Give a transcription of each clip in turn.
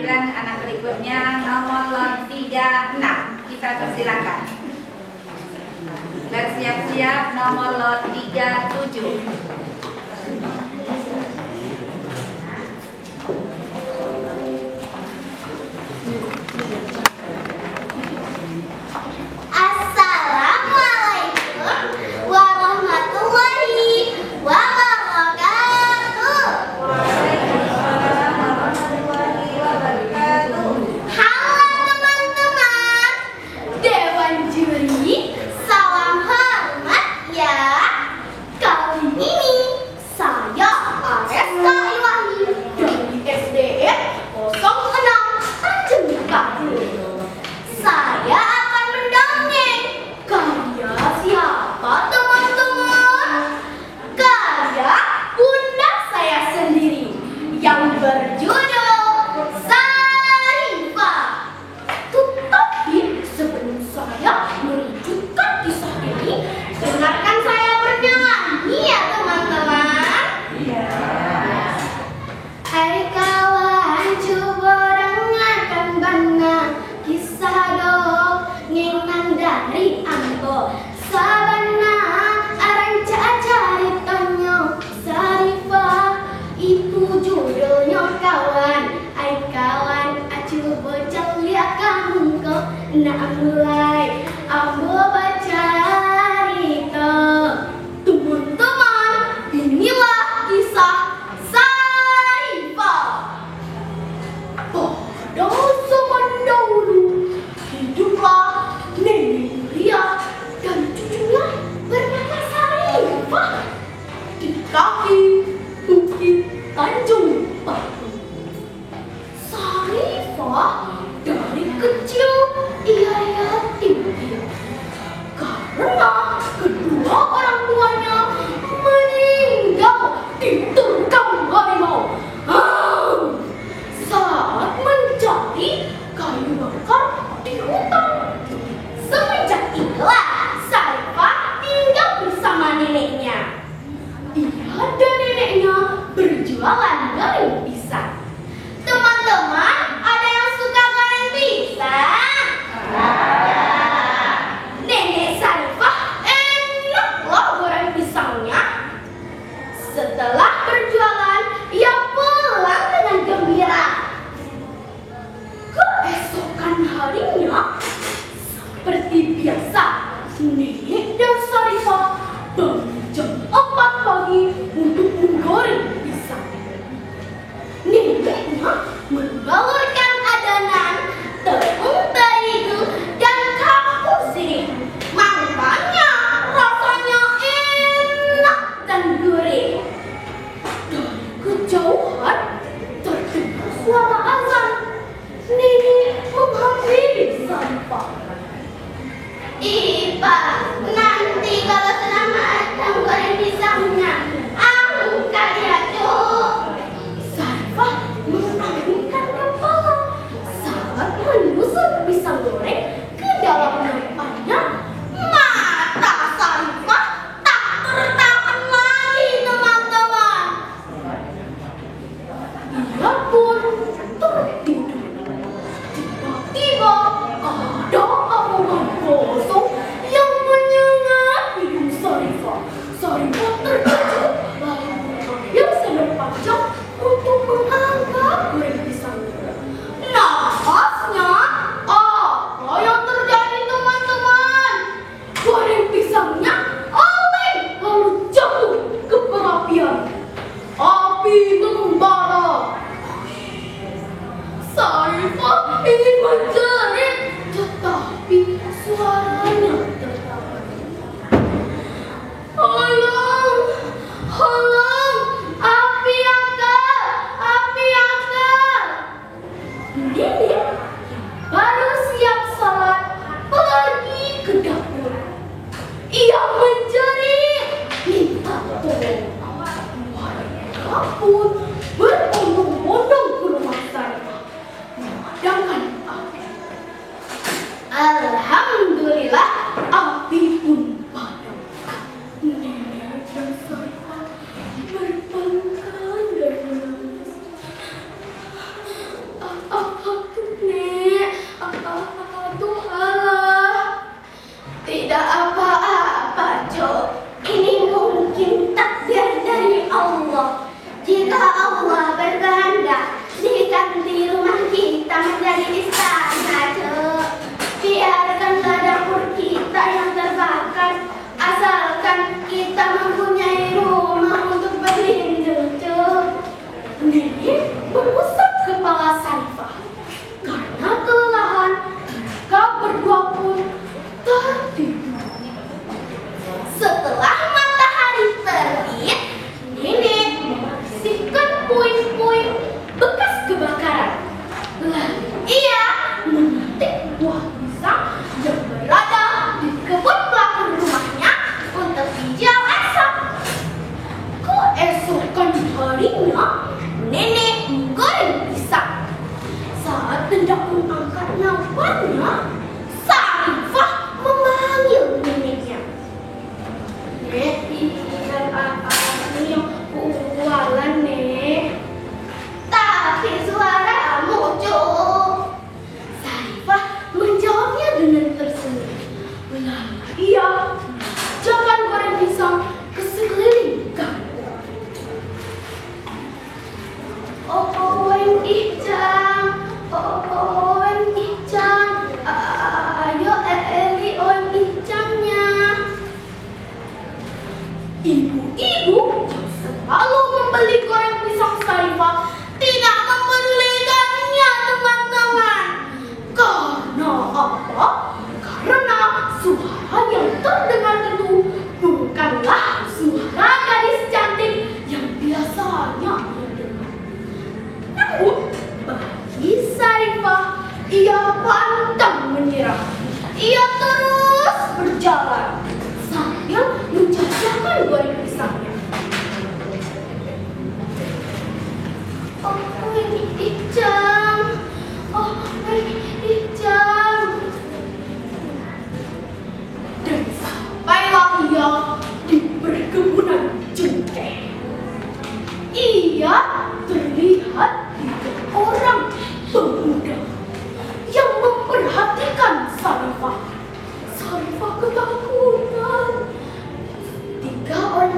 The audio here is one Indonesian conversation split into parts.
Dan anak berikutnya nomor lot 36, kita persilakan. Bersiap-siap nomor lot 37. Nak mulai ambo baca cerita. Teman-teman, inilah kisah Sarifah. Pada zaman dahulu hiduplah Nenek Ria dan cucunya bernama Sarifah di kaki bukit Tanjung Batu. Sarifah dari kecil ia yatim piatu karena kedua orang tuanya meninggal diterkam harimau saat mencari kayu bakar di hutan. Semenjak itulah Sarifah tinggal bersama neneknya. Ia dan neneknya berjualan goreng pisang. Teman-teman, ada yang suka goreng pisang? Nenek Sarifah enak loh goreng pisangnya. Setelah berjualan, ia pulang dengan gembira. Keesokan harinya, seperti biasa, Nenek dan Sarifah bangun jam 4 pagi untuk menggoreng pisang. Neneknya membawakan adonan tepung terigu dan kapur sirih. Makanya rasanya enak dan gurih. Dari kejauhan terdengar suara azan. Nenek menghampiri Sarifah. Pak, nanti kalau sudah matang goreng pisangnya, angkat ya, Cuk. Sarifah menganggukkan kepala saat menusuk pisang goreng ke dalam nampannya. Mata Sarifah tak tertahan lagi, teman-teman. Ia pun tertidur. Tiba-tiba ada aroma gosong yang menyengat hidung Sarifah. Sarifah terkejut lalu mengambil sendok panjang untuk mengangkat goreng pisangnya. Nafasnya, apa yang terjadi, teman-teman? Goreng pisangnya oleng lalu jatuh ke perapian. Api membara. Sarifah ingin menjerit, tetapi suaranya tertahan. Tolong, tolong, api angkat, api angkat. Nenek baru siap salat pergi ke dapur. Ia menjerit, minta tolong. Warga pun berbondong-bondong ke rumah Sarifah memadamkan api. Alhamdulillah, api pun padam. Nenek dan Sarifah berpelukan dan menangis. Nek, Tuhan, tidak apa-apa, Cok. Ini mungkin takdir dari Allah. Jika Allah berkehendak, diganti rumah kita menjadi istana, Cok. Biarkanlah dapur kita yang terbakar, asalkan kita mempunyai rumah untuk berlindung, Cok. Nenek mengusap kepala Sarifah karena kelelahan. Mereka berdua pun tertidur. Setelah matahari terbit, Nenek membersihkan puing-puing bekas kebakaran. Lalu ia memetik buah pisang yang berada di kebun belakang rumahnya untuk hijau esok. Keesokan harinya, Nenek menggoreng pisang. Saat hendak mengangkat nampannya, Sarifah memanggil neneknya. Nek, ikan apa yang kualan, Nek? Tapi suaramu, Cuk. Sarifah menjawabnya dengan tersenyum. Lalu ia mengerjakan goreng pisang ke sekeliling kampung. Owen Icang, Owen Icang, ayo Eli Owen Icangnya. Ibu-ibu yang selalu membeli goreng pisang Sarifah tidak mempedulikannya, teman-teman. Karena apa? Karena suara yang terdengar itu bukanlah suara gadis cantik yang biasanya ia dengar. Namun bagi Sarifah, ia pantang menyerah. Ia terus berjalan sambil menjajakan goreng pisangnya. Oh, ini Icang. Oh, ini Icang. Dan sampailah ia di perkebunan cengkeh. Ia terlihat tiga orang pemuda yang memperhatikan Sarifah. Sarifah ketakutan. Tiga orang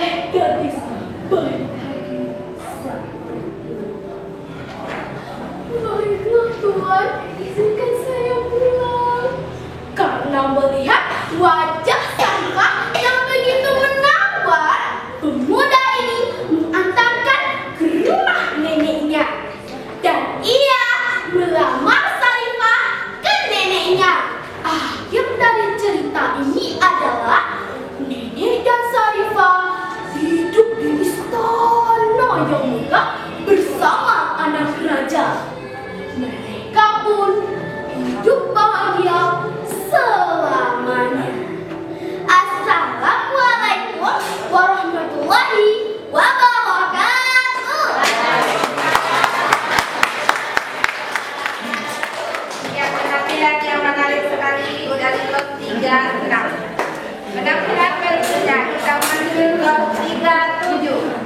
oleh gadis baik. Baiklah Tuan, izinkan saya pulang. Karena melihat wajah Sarifah yang begitu menawan, pemuda ini mengantarkan ke rumah neneknya. Dan ia melamar Sarifah ke neneknya. Akhir dari cerita ini adalah nenek dan Sarifah hidup di istana yang megah bersama anak raja. Mereka pun hidup bahagia selamanya. Assalamualaikum warahmatullahi wabarakatuh. Ya, penampilan yang menarik sekali dari lot 36. Penampilan berikutnya kita menuju lot 37.